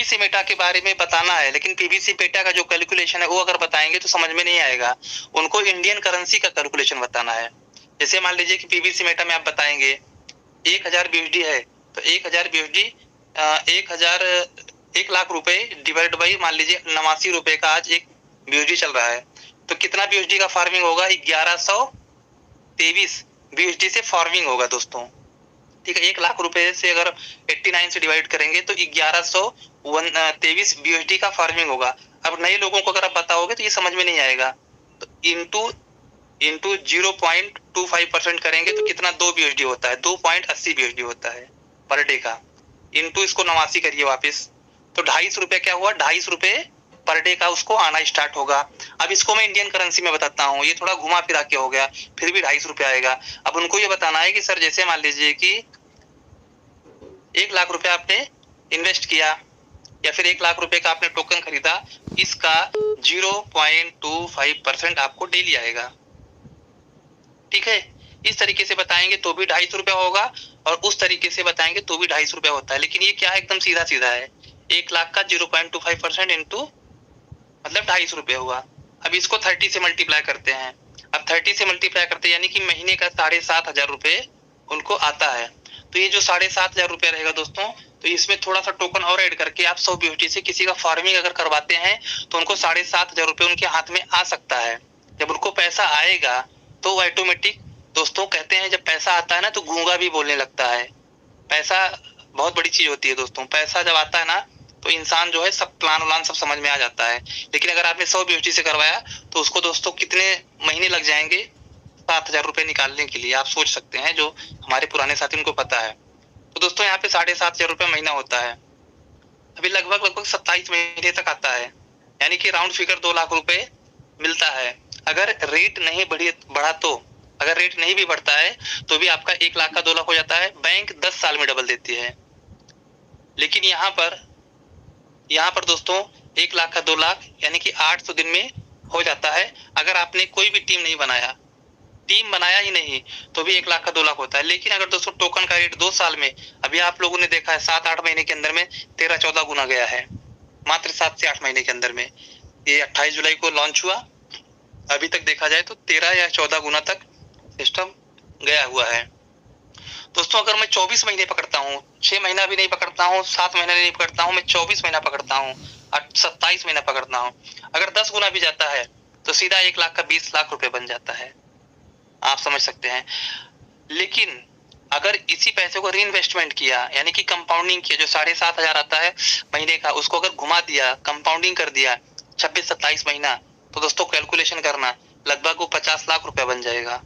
PVC Meta के बारे में बताना है, लेकिन पीवीसी मेटा का जो कैलकुलेशन है वो अगर बताएंगे तो समझ में नहीं आएगा। उनको इंडियन करेंसी का कैलकुलेशन बताना है। जैसे मान लीजिए कि पीवीसी मेटा में आप बताएंगे 1000 बीएसडी है, तो 1000 बीएसडी 1 लाख रुपए डिवाइड बाई मान लीजिए 89 रुपए का आज एक बीएसडी चल रहा है, तो कितना बीएसडी का फार्मिंग होगा? 1123 बीएसडी से फार्मिंग होगा दोस्तों। ठीक है, 1 लाख रुपए से अगर 89 से डिवाइड करेंगे तो 1123 बीएसडी का फार्मिंग होगा। अब नए लोगों को अगर आप बताओगे तो ये समझ में नहीं आएगा, तो इंटू 0.25% करेंगे तो कितना? 2 बीएसडी होता है, 2.80 बीएसडी होता है पर डे का। इंटू इसको 89 करिए वापस, तो 250 रुपए क्या हुआ? 250 रुपए पर डे का उसको आना स्टार्ट होगा। अब इसको मैं इंडियन करेंसी में बताता हूँ, ये थोड़ा घुमा फिरा के हो गया, फिर भी 250 रुपए आएगा। अब उनको ये बताना है कि सर जैसे मान लीजिए कि 1 लाख रुपए आपने इन्वेस्ट किया या फिर 1 लाख रुपए का आपने टोकन खरीदा, इसका 0.25% आपको डेली आएगा। ठीक है, इस तरीके से बताएंगे तो भी 250 रुपया होगा और उस तरीके से बताएंगे तो भी 250 रुपया होता है। लेकिन ये क्या है? एकदम सीधा सीधा है। 1 लाख का 0.25% इंटू मतलब 250 रुपये हुआ। अब इसको 30 से मल्टीप्लाई करते हैं। अब 30 से मल्टीप्लाई करते हैं यानी कि महीने का 7,500 रुपये उनको आता है। तो ये जो 7,500 रुपये रहेगा दोस्तों, तो इसमें थोड़ा सा टोकन और ऐड करके आप 100 बीएसडी से किसी का फार्मिंग अगर करवाते हैं तो उनको 7,500 रुपये उनके हाथ में आ सकता है। जब उनको पैसा आएगा तो वो ऑटोमेटिक, दोस्तों कहते हैं जब पैसा आता है ना तो गूंगा भी बोलने लगता है। पैसा बहुत बड़ी चीज होती है दोस्तों। पैसा जब आता है ना तो इंसान जो है सब प्लान व्लान सब समझ में आ जाता है। लेकिन अगर आपने 100 बीएसडी से करवाया तो उसको दोस्तों कितने महीने लग जाएंगे 7,000 रुपये निकालने के लिए, आप सोच सकते हैं। जो हमारे पुराने साथी उनको पता है। तो दोस्तों यहाँ पे 7,500 रुपये महीना होता है। अभी लगभग 27 महीने तक आता है, यानी कि राउंड फिगर 2 लाख रुपए मिलता है। अगर रेट नहीं बढ़ा तो, अगर रेट नहीं भी बढ़ता है तो भी आपका 1 लाख का 2 लाख हो जाता है। बैंक 10 साल में डबल देती है। लेकिन यहाँ पर दोस्तों 1 लाख का 2 लाख यानी कि 800 दिन में हो जाता है। अगर आपने कोई भी टीम बनाया ही नहीं तो भी 1 लाख का 2 लाख होता है। लेकिन अगर दोस्तों टोकन का रेट 2 साल में, अभी आप लोगों ने देखा है 7-8 महीने के अंदर में 13-14 गुना गया है, मात्र 7 से 8 महीने के अंदर में। ये 28 जुलाई को लॉन्च हुआ, अभी तक देखा जाए तो 13 या 14 गुना तक सिस्टम गया हुआ है। दोस्तों अगर मैं 24 महीने पकड़ता हूँ, 6 महीना भी नहीं पकड़ता हूँ, 7 महीना नहीं पकड़ता हूँ, मैं 24 महीना पकड़ता हूँ, 27 महीना पकड़ता हूँ, अगर 10 गुना भी जाता है तो सीधा 1 लाख का 20 लाख रुपए बन जाता है। आप समझ सकते हैं। लेकिन अगर इसी पैसे को रीइन्वेस्टमेंट किया यानी कि कंपाउंडिंग किया, जो 7,500 आता है महीने का, उसको अगर घुमा दिया, कंपाउंडिंग कर दिया 26-27 महीना, तो दोस्तों कैलकुलेशन करना लगभग वो 50 लाख रुपया बन जाएगा।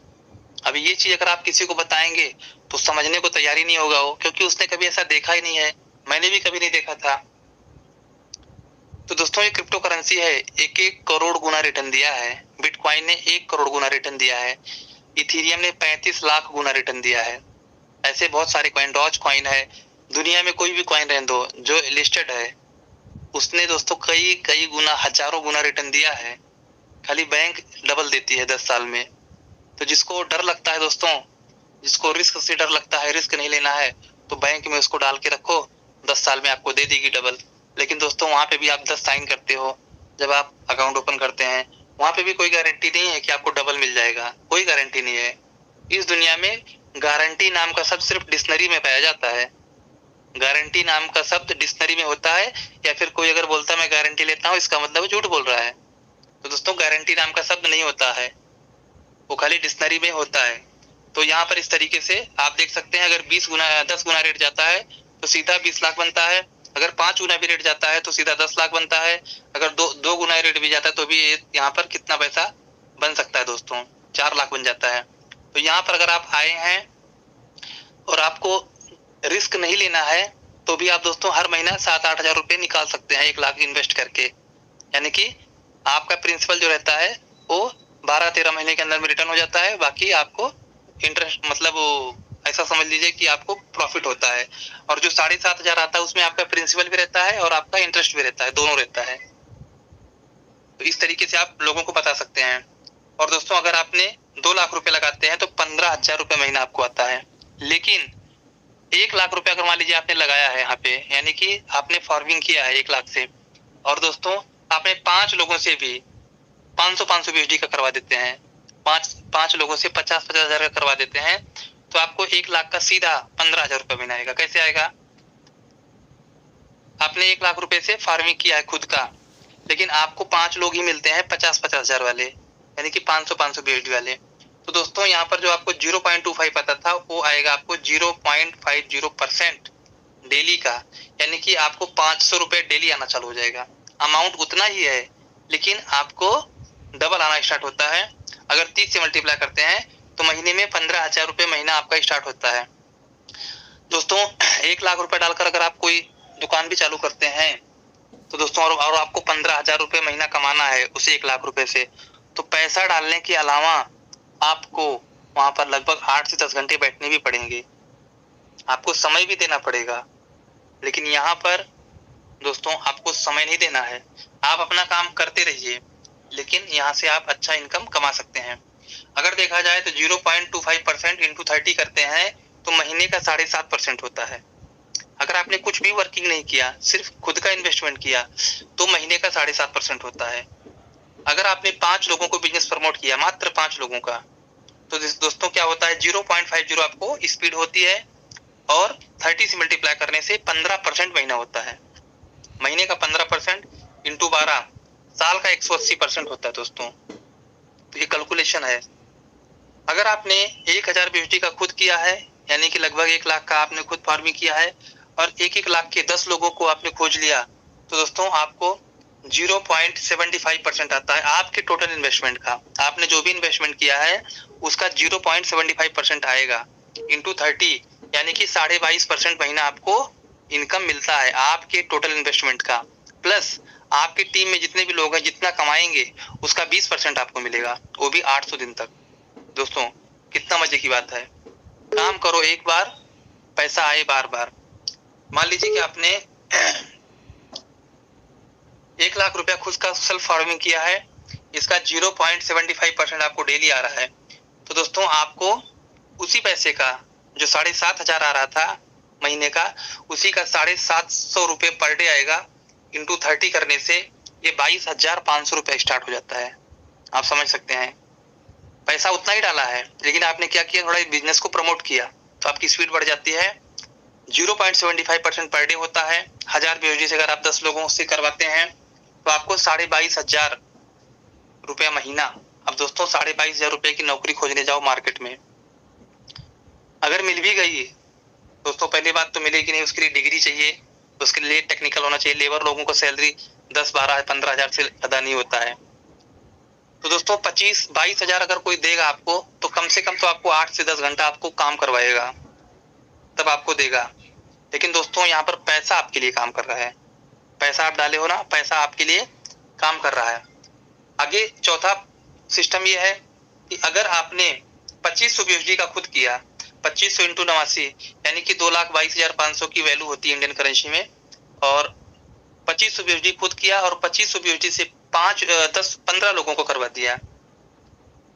अभी ये चीज अगर आप किसी को बताएंगे तो समझने को तैयारी नहीं होगा वो, क्योंकि उसने कभी ऐसा देखा ही नहीं है। मैंने भी कभी नहीं देखा था। तो दोस्तों ये क्रिप्टो करेंसी है, 1-1 करोड़ गुना रिटर्न दिया है। बिटकॉइन ने 1 करोड़ गुना रिटर्न दिया है। इथेरियम ने 35 लाख गुना रिटर्न दिया है। ऐसे बहुत सारे कॉइन, डॉज कॉइन है, दुनिया में कोई भी कॉइन रहने दो जो लिस्टेड है, उसने दोस्तों कई गुना, हजारों गुना रिटर्न दिया है। खाली बैंक डबल देती है 10 साल में। तो जिसको डर लगता है दोस्तों, जिसको रिस्क से डर लगता है, रिस्क नहीं लेना है, तो बैंक में उसको डाल के रखो, 10 साल में आपको दे देगी डबल। लेकिन दोस्तों वहां पे भी आप 10 साइन करते हो जब आप अकाउंट ओपन करते हैं, वहां पे भी कोई गारंटी नहीं है कि आपको डबल मिल जाएगा, कोई गारंटी नहीं है। इस दुनिया में गारंटी नाम का शब्द सिर्फ डिक्शनरी में पाया जाता है। गारंटी नाम का शब्द डिक्शनरी में होता है, या फिर कोई अगर बोलता है मैं गारंटी लेता हूँ, इसका मतलब झूठ बोल रहा है। तो दोस्तों गारंटी नाम का शब्द नहीं होता है, वो खाली डिक्शनरी में होता है। तो यहाँ पर इस तरीके से आप देख सकते हैं, अगर 10 गुना रेट जाता है तो सीधा 20 लाख बनता है। अगर 5 गुना भी रेट जाता है तो सीधा 10 लाख बनता है। अगर 2 गुना रेट भी जाता है तो भी यहाँ पर कितना पैसा बन सकता है दोस्तों? 4 लाख बन जाता है। तो यहाँ पर अगर आप आए हैं और आपको रिस्क नहीं लेना है तो भी आप दोस्तों हर महीना 7-8 हजार रुपये निकाल सकते हैं 1 लाख इन्वेस्ट करके। यानी कि आपका प्रिंसिपल जो रहता है वो 12-13 महीने के अंदर में रिटर्न हो जाता है। बाकी आपको इंटरेस्ट, मतलब ऐसा समझ लीजिए कि आपको प्रॉफिट होता है। और जो 7,500 आता है उसमें आपका प्रिंसिपल भी रहता है और आपका इंटरेस्ट भी रहता है, दोनों रहता है। तो इस तरीके से आप लोगों को बता सकते हैं। और दोस्तों अगर आपने 2 लाख रुपए लगाते हैं तो 15,000 रुपये महीना आपको आता है। लेकिन 1 लाख रुपया अगर मान लीजिए आपने लगाया है यहाँ पे, यानी कि आपने फार्मिंग किया है 1 लाख से, और दोस्तों आपने 5 लोगों से भी 500 बीएसडी का करवा देते हैं, 5 लोगों से 50 हजार का करवा देते हैं, तो आपको 1 लाख का सीधा 15,000 रुपया महीना आएगा। कैसे आएगा? आपने 1 लाख रुपए से फार्मिंग किया है खुद का, लेकिन आपको 5 लोग ही मिलते हैं 50 हजार वाले, यानी कि 500 बीएसडी वाले। तो दोस्तों यहाँ पर जो आपको 0.25 पता था, वो आएगा आपको 0.50% डेली का, यानी कि आपको 500 रुपए डेली आना चालू हो जाएगा। अमाउंट उतना ही है, लेकिन आपको डबल आना स्टार्ट होता है। अगर 30 से मल्टीप्लाई करते हैं तो महीने में 15,000 रुपए महीना आपका स्टार्ट होता है। दोस्तों 1 लाख रुपए डालकर अगर आप कोई दुकान भी चालू करते हैं तो दोस्तों, और आपको 15,000 रुपए महीना कमाना है उस 1 लाख रुपए से, तो पैसा डालने के अलावा आपको वहां पर लगभग 8 से 10 घंटे बैठने भी पड़ेंगे, आपको समय भी देना पड़ेगा। लेकिन यहाँ पर दोस्तों आपको समय नहीं देना है, आप अपना काम करते रहिए, लेकिन यहाँ से आप अच्छा इनकम कमा सकते हैं। अगर देखा जाए तो 0.25% इंटू 30 करते हैं तो महीने का 7.5% होता है। अगर आपने कुछ भी वर्किंग नहीं किया, सिर्फ खुद का इन्वेस्टमेंट किया, तो महीने का 7.5% होता है। अगर आपने 5 लोगों को बिजनेस प्रमोट किया, मात्र 5 लोगों का, तो दोस्तों क्या होता है, 0.50 आपको स्पीड होती है, और 30 से मल्टीप्लाई करने से 15% महीना होता है। महीने का 15% इंटू 12, साल का 180% होता है दोस्तों। तो ये कैलकुलेशन है। अगर आपने 1000 बीएसडी का खुद किया है, यानी कि लगभग 1 लाख का आपने खुद फार्मिंग किया है, और 1-1 लाख के 10 लोगों को आपने खोज लिया, तो दोस्तों आपको 0.75% आता है आपके टोटल इन्वेस्टमेंट का। आपने जो भी इन्वेस्टमेंट किया है उसका 0.75% आएगा इंटू 30, यानी कि 22.5% महीना आपको इनकम मिलता है आपके टोटल इन्वेस्टमेंट का। प्लस आपकी टीम में जितने भी लोग हैं, जितना कमाएंगे उसका 20% आपको मिलेगा, वो भी 800 दिन तक। दोस्तों कितना मजे की बात है। काम करो एक बार, पैसा आए बार बार। मान लीजिए कि आपने 1 लाख रुपया खुद का सेल्फ फार्मिंग किया है, इसका 0.75% आपको डेली आ रहा है, तो दोस्तों आपको उसी पैसे का जो 7,500 आ रहा था महीने का, उसी का 750 रुपये पर डे आएगा। इंटू 30 करने से ये 22,500 रुपये स्टार्ट हो जाता है। आप समझ सकते हैं, पैसा उतना ही डाला है, लेकिन आपने क्या किया, थोड़ा बिजनेस को प्रमोट किया, तो आपकी स्पीड बढ़ जाती है। 0.75% पर डे होता है। 1000 बीएसडी से अगर आप 10 लोगों से करवाते हैं तो आपको 22,500 रुपया महीना। अब दोस्तों 22,500 रुपये की नौकरी खोजने जाओ मार्केट में, अगर मिल भी गई दोस्तों, पहली बात तो मिलेगी नहीं, उसके लिए डिग्री चाहिए, उसके लिए टेक्निकल होना चाहिए। लेबर लोगों को सैलरी 10, 12, 15,000 से ज्यादा नहीं होता है। तो दोस्तों 25, 22,000 अगर कोई देगा आपको, तो कम से कम तो आपको 8 से 10 घंटा आपको काम करवाएगा, तब आपको देगा। लेकिन दोस्तों यहाँ पर पैसा आपके लिए काम कर रहा है, पैसा आप डाले हो ना, पैसा आपके लिए काम कर रहा है। आगे चौथा सिस्टम ये है कि अगर आपने 2500 बीएसडी का खुद किया, 2500 इंटू 89, यानी कि 2,22,500 की वैल्यू होती है इंडियन करेंसी में, और 2500 बीएसडी खुद किया, और 2500 बीएसडी से 15 लोगों को करवा दिया।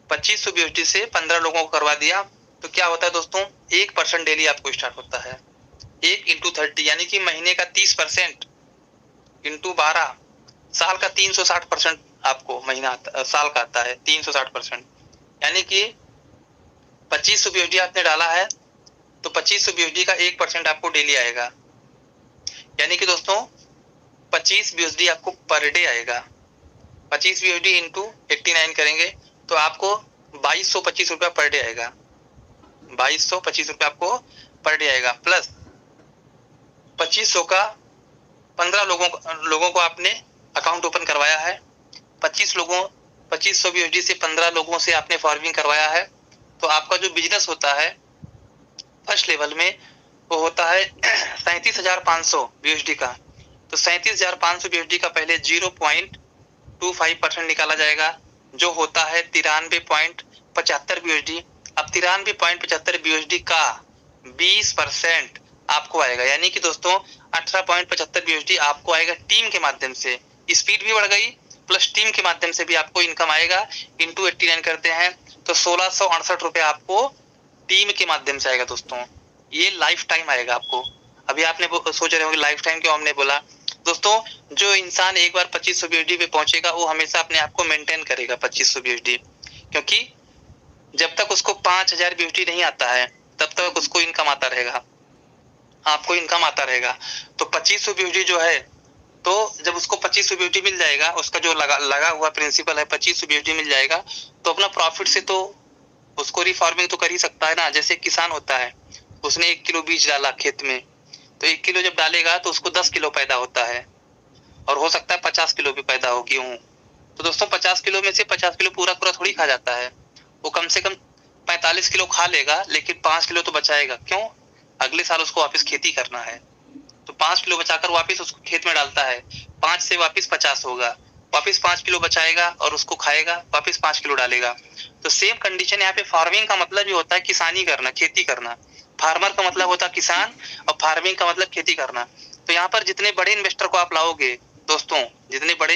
2500 बीएसडी से 15 लोगों को करवा दिया, तो क्या होता है दोस्तों, 1% डेली आपको स्टार्ट होता है। 1 इंटू 30, यानी कि महीने का 30% इंटू 12, साल का 360% आपको महीना साल का आता है 360%। यानी कि 2500 बीएसडी आपने डाला है, तो 2500 बीएसडी का 1% आपको डेली आएगा, यानी कि दोस्तों 25 बीएसडी आपको पर डे आएगा। 25 बीएसडी इंटू 89 करेंगे तो आपको 2225 रुपया पर डे आएगा। 2225 रुपया आपको पर डे आएगा। प्लस 2500 का 15 लोगों को आपने अकाउंट ओपन करवाया है। 2500 बीएसडी से 15 लोगों से आपने फार्मिंग करवाया है, तो आपका जो बिजनेस होता है फर्स्ट लेवल में, वो होता है 37,500 बीएसडी का। तो 37,500 बीएसडी का पहले 0.25% निकाला जाएगा, जो होता है 93.75 बीएसडी। अब 93.75 बीएसडी का 20% आपको आएगा, यानी कि दोस्तों 18.75 बीएसडी आपको आएगा टीम के माध्यम से। स्पीड भी बढ़ गई, प्लस टीम के माध्यम से भी आपको इनकम आएगा। इंटू 89 करते हैं तो 1668 रुपए आपको टीम के माध्यम से आएगा दोस्तों। ये लाइफ टाइम आएगा आपको। अभी आपने सोच रहे होंगे लाइफ टाइम क्यों हमने बोला। दोस्तों, जो इंसान एक बार 2500 BUSD पे पहुंचेगा वो हमेशा अपने आप को मेंटेन करेगा 2500 BUSD, क्योंकि जब तक उसको 5000 BUSD नहीं आता है तब तक उसको इनकम आता रहेगा, आपको इनकम आता रहेगा। तो 2500 BUSD जो है, तो जब उसको 2500 BUSD मिल जाएगा, उसका जो लगा हुआ प्रिंसिपल है 2500 BUSD मिल जाएगा, तो अपना प्रॉफिट से तो उसको रिफार्मिंग तो कर ही सकता है ना। जैसे किसान होता है, उसने 1 किलो बीज डाला खेत में, तो 1 किलो जब डालेगा तो उसको 10 किलो पैदा होता है, और हो सकता है 50 किलो भी पैदा हो गेहूं। तो दोस्तों 50 किलो में से 50 किलो पूरा पूरा थोड़ी खा जाता है, वो कम से कम 45 किलो खा लेगा, लेकिन 5 किलो तो बचाएगा। क्यों? अगले साल उसको वापस खेती करना है, तो 5 किलो बचाकर वापस उसको खेत में डालता है। 5 से वापस 50 होगा, वापस 5 किलो बचाएगा और उसको खाएगा, वापस 5 किलो डालेगा। तो सेम कंडीशन यहाँ पे फार्मिंग का मतलब ही होता है किसानी करना, खेती करना। फार्मर का मतलब होता है किसान, और फार्मिंग का मतलब खेती करना। तो यहाँ पर जितने बड़े इन्वेस्टर को आप लाओगे दोस्तों, जितने बड़े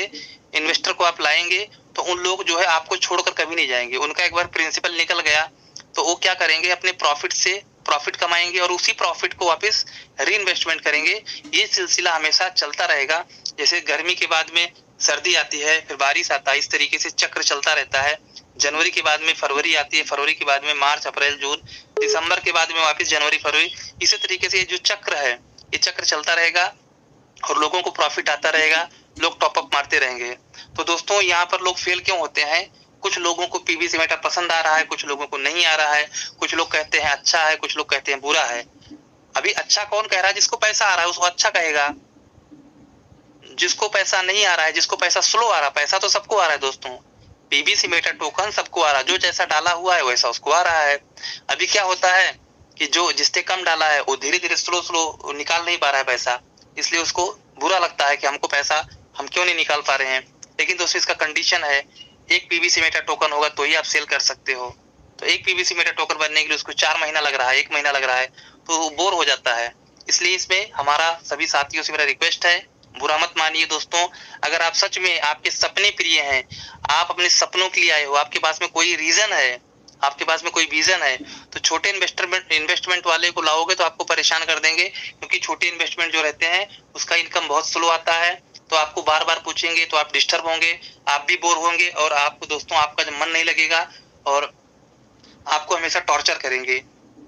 इन्वेस्टर को आप लाएंगे, तो उन लोग जो है आपको छोड़कर कभी नहीं जाएंगे। उनका एक बार प्रिंसिपल निकल गया तो वो क्या करेंगे, अपने प्रॉफिट से प्रॉफिट कमाएंगे और उसी प्रॉफिट को वापस री इन्वेस्टमेंट करेंगे। ये सिलसिला हमेशा चलता रहेगा। जैसे गर्मी के बाद में सर्दी आती है, फिर बारिश आता है, इस तरीके से चक्र चलता रहता है। जनवरी के बाद में फरवरी आती है, फरवरी के बाद में मार्च, अप्रैल, जून, दिसंबर के बाद में वापस जनवरी, फरवरी। इसी तरीके से ये जो चक्र है, ये चक्र चलता रहेगा और लोगों को प्रॉफिट आता रहेगा, लोग टॉप अप मारते रहेंगे। तो दोस्तों यहाँ पर लोग फेल क्यों होते हैं? कुछ लोगों को पीवीसी मेटा पसंद आ रहा है, कुछ लोगों को नहीं आ रहा है, कुछ लोग कहते हैं अच्छा है, कुछ लोग कहते हैं बुरा है। अभी अच्छा कौन कह रहा है? जिसको पैसा आ रहा है उसको अच्छा कहेगा, जिसको पैसा नहीं आ रहा है, जिसको पैसा स्लो आ रहा है, पैसा तो सबको आ रहा है दोस्तों। पीवीसी मेटा टोकन सबको आ रहा है, जो जैसा डाला हुआ है वैसा उसको आ रहा है। अभी क्या होता है कि जो जिसने कम डाला है वो धीरे धीरे स्लो निकाल नहीं पा रहा है पैसा, इसलिए उसको बुरा लगता है कि हमको पैसा हम क्यों नहीं निकाल पा रहे हैं। लेकिन दोस्तों इसका कंडीशन है, एक पीवीसी मेटा टोकन होगा तो ही आप सेल कर सकते हो। तो एक पीवीसी मेटा टोकन बनने के लिए उसको 4 महीना लग रहा है, 1 महीना लग रहा है, तो बोर हो जाता है। इसलिए इसमें हमारा सभी साथियों से मेरा रिक्वेस्ट है, बुरा मत मानिए दोस्तों। अगर आप सच में आपके सपने प्रिय हैं, आप अपने सपनों के लिए आए हो, आपके पास में कोई रीजन है, आपके पास में कोई विजन है, तो छोटे इन्वेस्टमेंट वाले को लाओगे तो आपको परेशान कर देंगे। क्योंकि छोटे इन्वेस्टमेंट जो रहते हैं उसका इनकम बहुत स्लो आता है, तो आपको बार बार पूछेंगे तो आप डिस्टर्ब होंगे, आप भी बोर होंगे, और आपको दोस्तों आपका जब मन नहीं लगेगा, और आपको हमेशा टॉर्चर करेंगे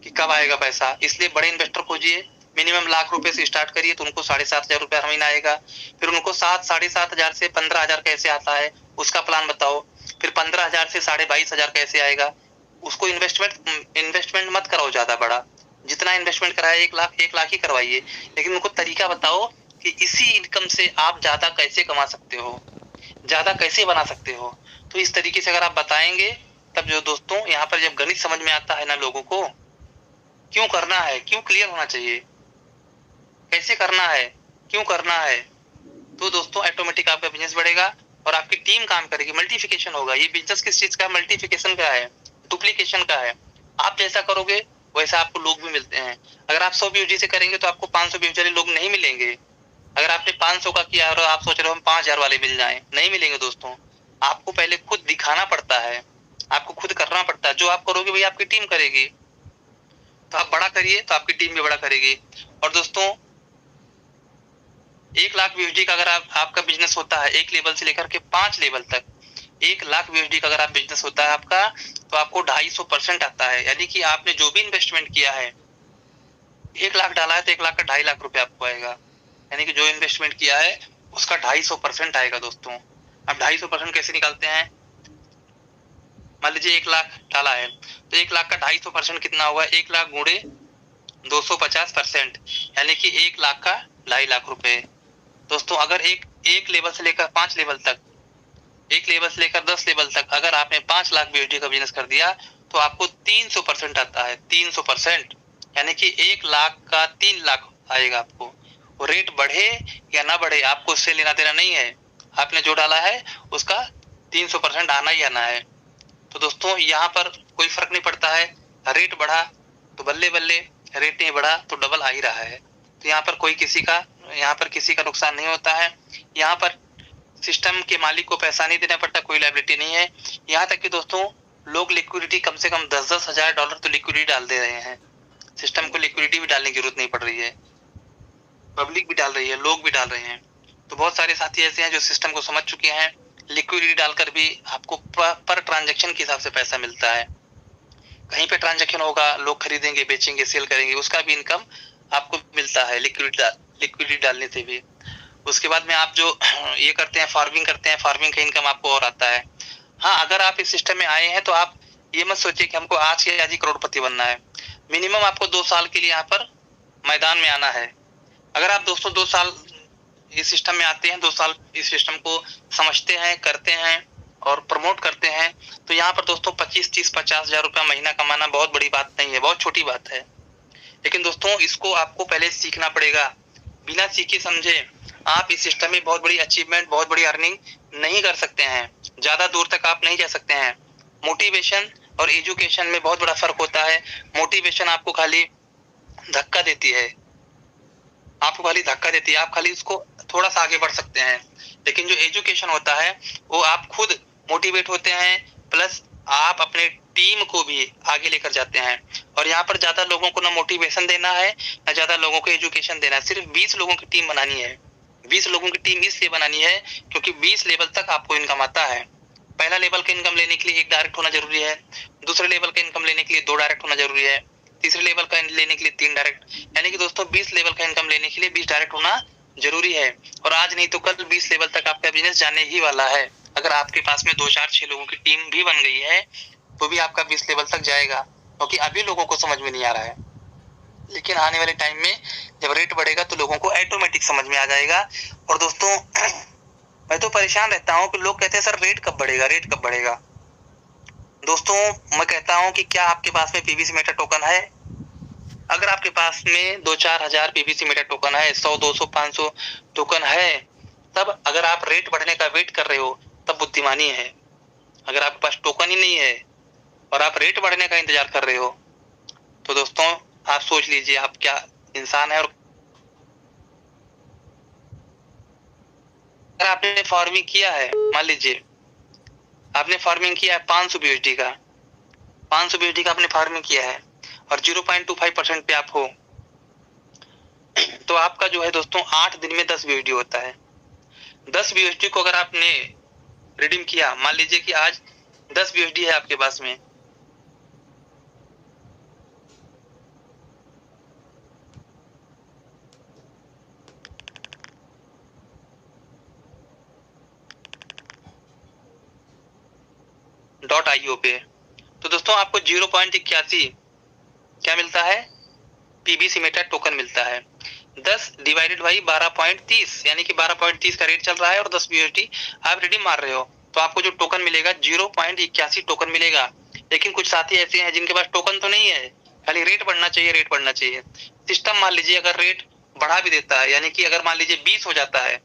कि कब आएगा पैसा। इसलिए बड़े इन्वेस्टर खोजिए, मिनिमम लाख रुपए से स्टार्ट करिए तो उनको 7,500 रुपया हर महीना आएगा। फिर उनको 7,500 से 15,000 कैसे आता है उसका प्लान बताओ। फिर 15,000 से 22,500 कैसे आएगा। उसको इन्वेस्टमेंट मत कराओ ज्यादा बड़ा, जितना इन्वेस्टमेंट कराया 1 लाख ही करवाइए, लेकिन उनको तरीका बताओ कि इसी इनकम से आप ज्यादा कैसे कमा सकते हो, ज्यादा कैसे बना सकते हो। तो इस तरीके से अगर आप बताएंगे तब जो दोस्तों यहाँ पर जब गणित समझ में आता है ना, लोगों को क्यों करना है, क्यों क्लियर होना चाहिए, कैसे करना है, क्यों करना है, तो दोस्तों ऑटोमेटिक आपका बिजनेस बढ़ेगा और आपकी टीम काम करेगी, मल्टीफिकेशन होगा। ये बिजनेस किस चीज का है? मल्टीफिकेशन का है, डुप्लीकेशन का है। आप जैसा करोगे वैसा आपको लोग भी मिलते हैं। अगर आप 100 BUSD से करेंगे तो आपको 500 BUSD लोग नहीं मिलेंगे। अगर आपने 500 का किया और आप सोच रहे हो हम 5,000 वाले मिल जाएं, नहीं मिलेंगे दोस्तों। आपको पहले खुद दिखाना पड़ता है, आपको खुद करना पड़ता है। जो आप करोगे वही आपकी टीम करेगी। तो आप बड़ा करिए तो आपकी टीम भी बड़ा करेगी। और दोस्तों 1 लाख BUSD का अगर आपका बिजनेस होता है, 1 लेवल से लेकर के 5 लेवल तक 1 लाख BUSD का अगर आप बिजनेस होता है आपका, तो आपको 250% आता है। यानी कि आपने जो भी इन्वेस्टमेंट किया है, 1 लाख डाला है तो 1 लाख का 2.5 लाख रुपए आपको आएगा। यानी कि जो इन्वेस्टमेंट किया है उसका 250% आएगा दोस्तों। अब 250% कैसे निकालते हैं? मान लीजिए 1 लाख डाला है तो 1 लाख का 250% कितना होगा? 1 लाख गुणे 250%, यानी कि 1 लाख का 2.5 लाख रुपए। दोस्तों अगर एक लेवल से लेकर 5 लेवल तक, 1 लेवल से लेकर 10 लेवल तक अगर आपने 5 लाख BUSD का बिजनेस कर दिया तो आपको 300% आता है, 300%। यानी कि 1 लाख का 3 लाख आएगा आपको। वो रेट बढ़े या ना बढ़े आपको उससे लेना देना नहीं है, आपने जो डाला है उसका 300% आना ही आना है। तो दोस्तों यहाँ पर कोई फर्क नहीं पड़ता है, रेट बढ़ा तो बल्ले बल्ले, रेट नहीं बढ़ा तो डबल आ ही रहा है। तो यहाँ पर किसी का नुकसान नहीं होता है। यहाँ पर सिस्टम के मालिक को पैसा नहीं देना पड़ता, कोई लायबिलिटी नहीं है। यहाँ तक कि दोस्तों लोग लिक्विडिटी कम से कम $10,000 तो लिक्विडिटी डाल दे रहे हैं। सिस्टम को लिक्विडिटी भी डालने की जरूरत नहीं पड़ रही है, पब्लिक भी डाल रही है, लोग भी डाल रहे हैं। तो बहुत सारे साथी ऐसे हैं जो सिस्टम को समझ चुके हैं, लिक्विडिटी डालकर भी आपको पर ट्रांजैक्शन के हिसाब से पैसा मिलता है। कहीं पे ट्रांजैक्शन होगा, लोग खरीदेंगे, बेचेंगे, सेल करेंगे, उसका भी इनकम आपको मिलता है लिक्विडिटी डालने से भी। उसके बाद में आप जो ये करते हैं, फार्मिंग करते हैं, फार्मिंग का इनकम आपको और आता है। हाँ, अगर आप इस सिस्टम में आए हैं तो आप ये मत सोचिए कि हमको आज के आज ही करोड़पति बनना है। मिनिमम आपको 2 साल के लिए यहाँ पर मैदान में आना है। अगर आप दोस्तों 2 साल इस सिस्टम में आते हैं, 2 साल इस सिस्टम को समझते हैं, करते हैं और प्रमोट करते हैं, तो यहाँ पर दोस्तों 25, 30, 50 हजार रुपया महीना कमाना बहुत बड़ी बात नहीं है, बहुत छोटी बात है। लेकिन दोस्तों इसको आपको पहले सीखना पड़ेगा। बिना सीखे समझे आप इस सिस्टम में बहुत बड़ी अचीवमेंट, बहुत बड़ी अर्निंग नहीं कर सकते हैं, ज्यादा दूर तक आप नहीं जा सकते हैं। मोटिवेशन और एजुकेशन में बहुत बड़ा फर्क होता है। मोटिवेशन आपको खाली धक्का देती है, आप खाली उसको थोड़ा सा आगे बढ़ सकते हैं। लेकिन जो एजुकेशन होता है वो आप खुद मोटिवेट होते हैं, प्लस आप अपने टीम को भी आगे लेकर जाते हैं। और यहाँ पर ज्यादा लोगों को ना मोटिवेशन देना है, ना ज्यादा लोगों को एजुकेशन देना है, सिर्फ 20 लोगों की टीम बनानी है। 20 लोगों की टीम इसलिए बनानी है क्योंकि 20 लेवल तक आपको इनकम आता है। पहला लेवल का इनकम लेने के लिए 1 डायरेक्ट होना जरूरी है, दूसरे लेवल का इनकम लेने के लिए 2 डायरेक्ट होना जरूरी है, तीसरे लेवल का लेने के लिए 3 डायरेक्ट। यानी कि दोस्तों 20 लेवल का इनकम लेने के लिए 20 डायरेक्ट होना जरूरी है। और आज नहीं तो कल 20 लेवल तक आपका बिजनेस जाने ही वाला है। अगर आपके पास में 2, 4, 6 लोगों की टीम भी बन गई है तो भी आपका 20 लेवल तक जाएगा, क्योंकि अभी लोगों को समझ में नहीं आ रहा है। लेकिन आने वाले टाइम में जब रेट बढ़ेगा तो लोगों को ऑटोमेटिक समझ में आ जाएगा। और दोस्तों मैं तो परेशान रहता हूँ कि लोग कहते हैं सर रेट कब बढ़ेगा, रेट कब बढ़ेगा। दोस्तों मैं कहता हूँ कि क्या आपके पास में पीवीसी मीटर टोकन है? अगर आपके पास में 2-4 हजार पीवीसी मीटर टोकन है, 100, 200, 500 टोकन है, तब अगर आप रेट बढ़ने का वेट कर रहे हो तब बुद्धिमानी है। अगर आपके पास टोकन ही नहीं है और आप रेट बढ़ने का इंतजार कर रहे हो तो दोस्तों आप सोच लीजिए आप क्या इंसान है। और अगर आपने फार्मिंग किया है, मान लीजिए आपने फार्मिंग किया है 500 बीएसडी का, 500 बीएसडी का आपने फार्मिंग किया है और 0.25% पे आप हो, तो आपका जो है दोस्तों 8 दिन में 10 बीएसडी होता है। 10 बीएसडी को अगर आपने रिडीम किया, मान लीजिए कि आज 10 बीएसडी है आपके पास में, .io पे, तो दोस्तों आपको 0.81 क्या मिलता है? पीबीसी मीटर टोकन मिलता है। 10 डिवाइडेड बाई 12.30 यानी कि 12.30 का रेट चल रहा है और 10 बीएसडी आप रिडीम मार रहे हो, तो आपको जो टोकन मिलेगा 0.81 टोकन मिलेगा। लेकिन कुछ साथी ऐसे हैं जिनके पास टोकन तो नहीं है, खाली रेट बढ़ना चाहिए, रेट बढ़ना चाहिए। सिस्टम मान लीजिए अगर रेट बढ़ा भी देता है, यानी कि अगर मान लीजिए 20 हो जाता है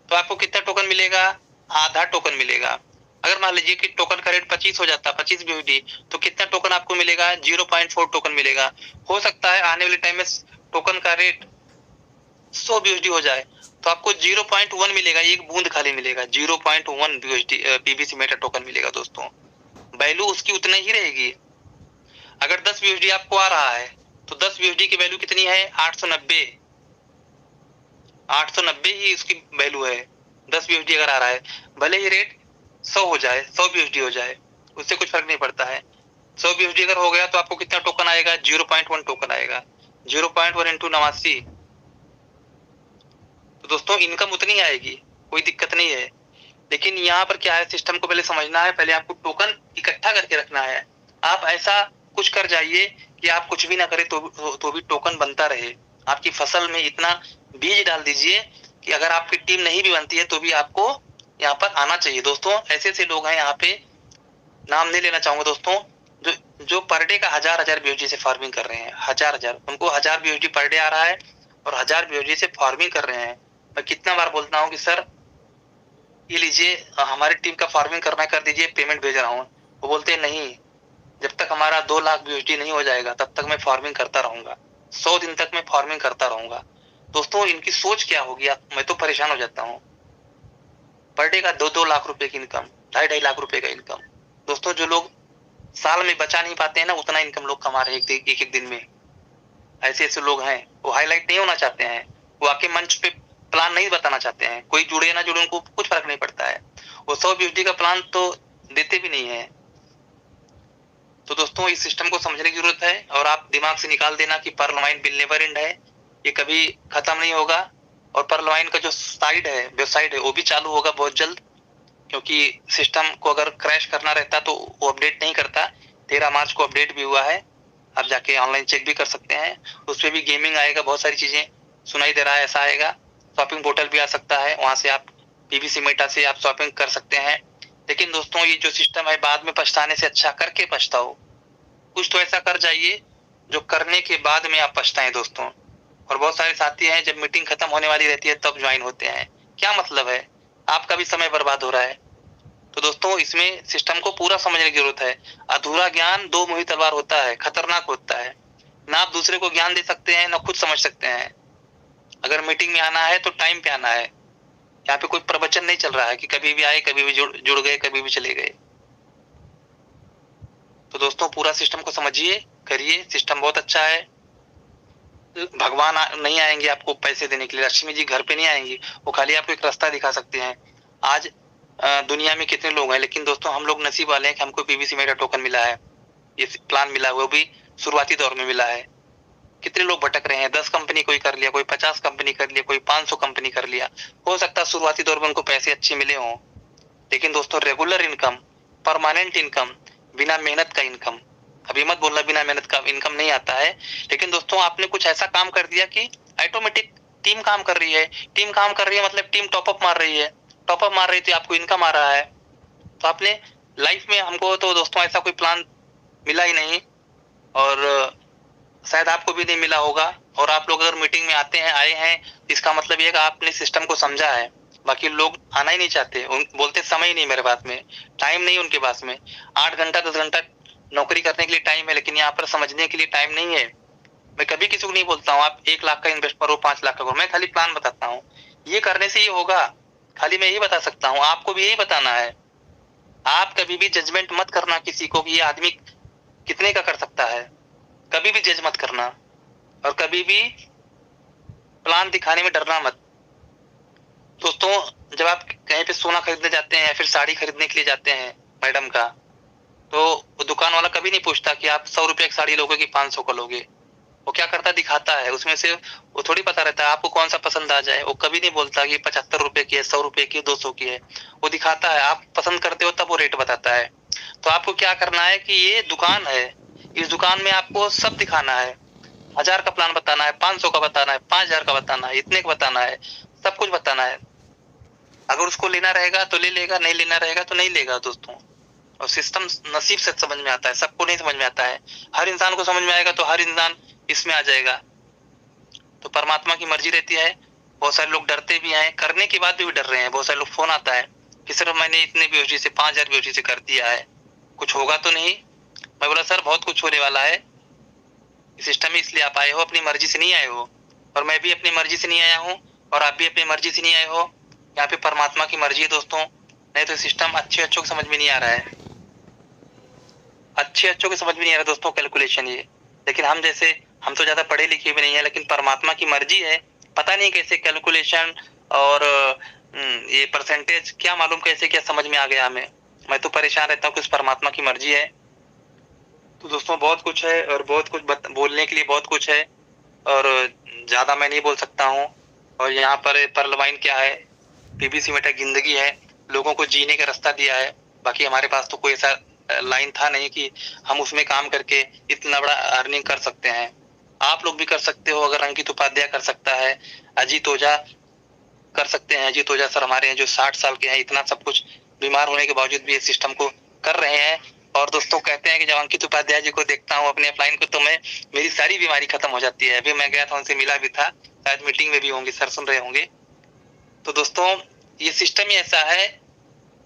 तो आपको कितना टोकन मिलेगा? आधा टोकन मिलेगा। अगर मान लीजिए कि टोकन का रेट 25 हो जाता है, 25 बीएसडी, तो कितना टोकन आपको मिलेगा? 0.4 टोकन मिलेगा। हो सकता है आने वाले टाइम में टोकन का रेट 100 बीएसडी हो जाए तो आपको 0.1 मिलेगा, एक बूंद खाली मिलेगा, 0.1 बीएसडी पीबीसी मीटर टोकन मिलेगा। दोस्तों वैल्यू उसकी उतना ही रहेगी। अगर 10 बीएसडी आपको आ रहा है तो 10 बीएसडी की वैल्यू कितनी है? 890, 890 ही उसकी वैल्यू है। 10 बीएसडी अगर आ रहा है, भले ही रेट 100 हो जाए, 100 बीएसडी हो जाए, उससे कुछ फर्क नहीं पड़ता है। 100 बीएसडी अगर हो गया तो आपको कितना टोकन आएगा? 0.1 टोकन आएगा। 0.1 इंटू 89, तो दोस्तों इनकम उतनी आएगी, कोई दिक्कत नहीं है। लेकिन यहाँ पर क्या है, सिस्टम को पहले समझना है, पहले आपको टोकन इकट्ठा करके रखना है। आप ऐसा कुछ कर जाइए कि आप कुछ भी ना करें तो भी टोकन बनता रहे। आपकी फसल में इतना बीज डाल दीजिए कि अगर आपकी टीम नहीं भी बनती है तो भी आपको यहाँ पर आना चाहिए। दोस्तों ऐसे ऐसे लोग हैं यहाँ पे, नाम नहीं लेना चाहूंगा दोस्तों, जो पर डे का 1000 बीएसडी से फार्मिंग कर रहे हैं, 1000, उनको 1000 बीएसडी पर डे आ रहा है और 1000 बीएसडी से फार्मिंग कर रहे हैं। मैं कितना बार बोलता हूँ कि सर ये लीजिए, हमारी टीम का फार्मिंग करना कर दीजिए, पेमेंट भेज रहा हूँ। वो बोलते हैं नहीं, जब तक हमारा 2 लाख बीएसडी नहीं हो जाएगा तब तक मैं फार्मिंग करता रहूंगा, 100 दिन तक मैं फार्मिंग करता रहूंगा। दोस्तों इनकी सोच क्या होगी, मैं तो परेशान हो जाता हूँ। पर डे का 2-2 लाख रुपए की इनकम, 2.5 लाख रुपए का इनकम। दोस्तों जो लोग साल में बचा नहीं पाते हैं ना, उतना इनकम लोग कमा रहे हैं एक एक दिन में। ऐसे ऐसे लोग हैं, वो हाईलाइट नहीं होना चाहते हैं, वो आके मंच पे प्लान नहीं बताना चाहते हैं। कोई जुड़े ना जुड़े उनको कुछ फर्क नहीं पड़ता है, वो 100 यूएसडी का प्लान तो देते भी नहीं है। तो दोस्तों इस सिस्टम को समझने की जरूरत है, और आप दिमाग से निकाल देना कि pearl wine will never end है, ये कभी खत्म नहीं होगा। और पर्ल वाइन का जो साइट है, वेबसाइट है, वो भी चालू होगा बहुत जल्द, क्योंकि सिस्टम को अगर क्रैश करना रहता तो वो अपडेट नहीं करता। 13 मार्च को अपडेट भी हुआ है, आप जाके ऑनलाइन चेक भी कर सकते हैं। उस पर भी गेमिंग आएगा, बहुत सारी चीजें सुनाई दे रहा है, ऐसा आएगा। शॉपिंग पोर्टल भी आ सकता है, वहां से आप पीवीसी मेटा से आप शॉपिंग कर सकते हैं। लेकिन दोस्तों ये जो सिस्टम है, बाद में पछताने से अच्छा करके पछताओ। कुछ तो ऐसा कर जाइए जो करने के बाद में आप पछताएं दोस्तों। और बहुत सारे साथी हैं, जब मीटिंग खत्म होने वाली रहती है तब ज्वाइन होते हैं, क्या मतलब है, आपका भी समय बर्बाद हो रहा है। तो दोस्तों इसमें सिस्टम को पूरा समझने की जरूरत है। अधूरा ज्ञान दो मुही तलवार होता है, खतरनाक होता है। ना आप दूसरे को ज्ञान दे सकते हैं, ना खुद समझ सकते हैं। अगर मीटिंग में आना है तो टाइम पे आना है। यहाँ पे कोई प्रवचन नहीं चल रहा है कि कभी भी आए, कभी भी जुड़ गए, कभी भी चले गए। तो दोस्तों पूरा सिस्टम को समझिए, करिए, सिस्टम बहुत अच्छा है। भगवान नहीं आएंगे आपको पैसे देने के लिए, लक्ष्मी जी घर पे नहीं आएंगी, वो खाली आपको एक रास्ता दिखा सकते हैं। आज दुनिया में कितने लोग हैं, लेकिन दोस्तों हम लोग नसीब वाले हैं कि हमको पीवीसी मेटा टोकन मिला है, ये प्लान मिला है, वो भी शुरुआती दौर में मिला है। कितने लोग भटक रहे हैं, 10 कंपनी कोई कर लिया, कोई 50 कंपनी कर लिया, कोई 500 कंपनी कर लिया। हो सकता है शुरुआती दौर में उनको पैसे अच्छे मिले हों, लेकिन दोस्तों रेगुलर इनकम, परमानेंट इनकम, बिना मेहनत का इनकम, अभी मत बोलना बिना मेहनत का इनकम नहीं आता है। लेकिन दोस्तों आपने कुछ ऐसा काम कर दिया कि ऑटोमेटिक टीम काम कर रही है, टीम काम कर रही है मतलब टीम टॉपअप मार रही है, टॉपअप मार रही थी, आपको इनकम आ रहा है। तो आपने लाइफ में, हमको तो दोस्तों ऐसा कोई प्लान मिला ही नहीं, और शायद आपको भी नहीं मिला होगा। और आप लोग अगर मीटिंग में आते हैं, आए हैं, इसका मतलब ये कि आपने सिस्टम को समझा है। बाकी लोग आना ही नहीं चाहते, बोलते समय ही नहीं मेरे पास में, टाइम नहीं उनके पास में। 8 घंटा 10 घंटा नौकरी करने के लिए टाइम है, लेकिन यहाँ पर समझने के लिए टाइम नहीं है। मैं कभी किसी को नहीं बोलता हूँ आप 1 लाख का इन्वेस्ट करो, 5 लाख का करो, मैं खाली प्लान बताता हूँ, ये करने से ये होगा, खाली मैं यही बता सकता हूँ, आपको भी यही बताना है। आप कभी भी जजमेंट मत करना किसी को कि ये आदमी कितने का कर सकता है, कभी भी जज मत करना। और कभी भी प्लान दिखाने में डरना मत। दोस्तों जब आप कहीं पे सोना खरीदने जाते हैं या फिर साड़ी खरीदने के लिए जाते हैं मैडम का, तो वो दुकान वाला कभी नहीं पूछता कि आप 100 रुपए की साड़ी लोगे कि 500 का लोगे। वो क्या करता, दिखाता है, उसमें से वो थोड़ी पता रहता है आपको कौन सा पसंद आ जाए। वो कभी नहीं बोलता कि 75 रुपए की है, 100 रुपए की, 200 की है। वो दिखाता है, आप पसंद करते हो तब वो रेट बताता है। तो आपको क्या करना है कि ये दुकान है, इस दुकान में आपको सब दिखाना है। 1000 का प्लान बताना है, 500 का बताना है, 5000 का बताना है, इतने का बताना है, सब कुछ बताना है। अगर उसको लेना रहेगा तो ले लेगा, नहीं लेना रहेगा तो नहीं लेगा दोस्तों। और सिस्टम नसीब से समझ में आता है, सबको नहीं समझ में आता है। हर इंसान को समझ में आएगा तो हर इंसान इसमें आ जाएगा। तो परमात्मा की मर्जी रहती है। बहुत सारे लोग डरते भी हैं, करने के बाद भी डर रहे हैं। बहुत सारे लोग फोन आता है कि सर मैंने इतने बेहोशी से 5000 बेहोशी से कर दिया है, कुछ होगा तो नहीं। मैं बोला सर बहुत कुछ होने वाला है, सिस्टम में इसलिए आप आए हो, अपनी मर्जी से नहीं आए हो। और मैं भी अपनी मर्जी से नहीं आया हूँ, और आप भी अपनी मर्जी से नहीं आए हो। यहाँ पे परमात्मा की मर्जी है दोस्तों, नहीं तो सिस्टम अच्छे अच्छों को समझ में नहीं आ रहा है, अच्छे अच्छों को समझ में नहीं आ रहा दोस्तों कैलकुलेशन ये। लेकिन हम जैसे, हम तो ज्यादा पढ़े लिखे भी नहीं है, लेकिन परमात्मा की मर्जी है, पता नहीं कैसे कैलकुलेशन और ये परसेंटेज क्या मालूम कैसे क्या समझ में आ गया हमें। मैं तो परेशान रहता हूँ कि उस परमात्मा की मर्जी है। तो दोस्तों बहुत कुछ है, और बहुत कुछ बोलने के लिए बहुत कुछ है, और ज्यादा मैं नहीं बोल सकता हूँ। और यहाँ पर पर्ल वाइन क्या है, पीवीसी मेटा जिंदगी है, लोगों को जीने का रास्ता दिया है। बाकी हमारे पास तो कोई ऐसा लाइन था नहीं कि हम उसमें काम करके इतना बड़ा अर्निंग कर सकते हैं। आप लोग भी कर सकते हो, अगर अंकित उपाध्याय कर सकता है, अजीत ओझा कर सकते हैं। अजीत ओझा सर हमारे हैं जो 60 साल के हैं, इतना सब कुछ बीमार होने के बावजूद भी इस सिस्टम को कर रहे हैं। और दोस्तों कहते हैं कि जब अंकित उपाध्याय जी को देखता हूँ अपने अपलाइन को, तो मैं, मेरी सारी बीमारी खत्म हो जाती है। अभी मैं गया था, उनसे मिला भी था, शायद मीटिंग में भी होंगे, सर सुन रहे होंगे। तो दोस्तों ये सिस्टम ही ऐसा है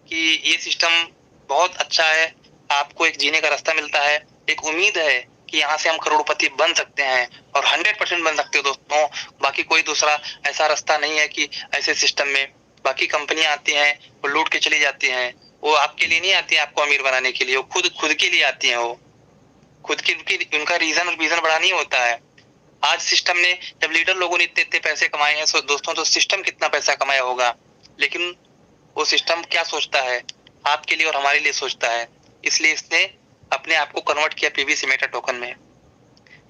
कि ये सिस्टम बहुत अच्छा है, आपको एक जीने का रास्ता मिलता है, एक उम्मीद है कि यहाँ से हम करोड़पति बन सकते हैं, और 100% बन सकते हो दोस्तों। बाकी कोई दूसरा ऐसा रास्ता नहीं है कि ऐसे सिस्टम में बाकी कंपनियां आती हैं, वो लूट के चली जाती हैं। वो आपके लिए नहीं आती है आपको अमीर बनाने के लिए, वो खुद खुद के लिए आती हैं। वो खुद की उनका रीजन और विजन बड़ा नहीं होता है। आज सिस्टम ने, जब लीडर लोगों ने इतने इतने पैसे कमाए हैं दोस्तों, तो सिस्टम कितना पैसा कमाया होगा। लेकिन वो सिस्टम क्या सोचता है, आपके लिए और हमारे लिए सोचता है। इसलिए इसने अपने आप को कन्वर्ट किया पीवीसी मेटा टोकन में।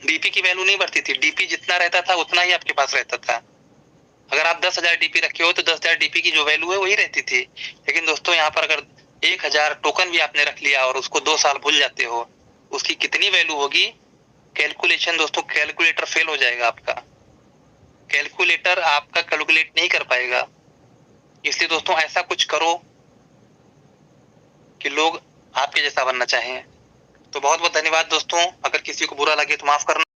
डीपी की वैल्यू नहीं बढ़ती थी, डीपी जितना रहता था उतना ही आपके पास रहता था। अगर आप 10,000 डीपी रखे हो तो 10,000 डीपी की जो वैल्यू है वही रहती थी। लेकिन दोस्तों यहाँ पर अगर 1,000 टोकन भी आपने रख लिया और उसको 2 साल भूल जाते हो, उसकी कितनी वैल्यू होगी। कैलकुलेशन दोस्तों, कैलकुलेटर फेल हो जाएगा आपका, कैलकुलेटर आपका कैलकुलेट नहीं कर पाएगा। इसलिए दोस्तों ऐसा कुछ करो कि लोग आपके जैसा बनना चाहें। तो बहुत बहुत धन्यवाद दोस्तों। अगर किसी को बुरा लगे तो माफ करना।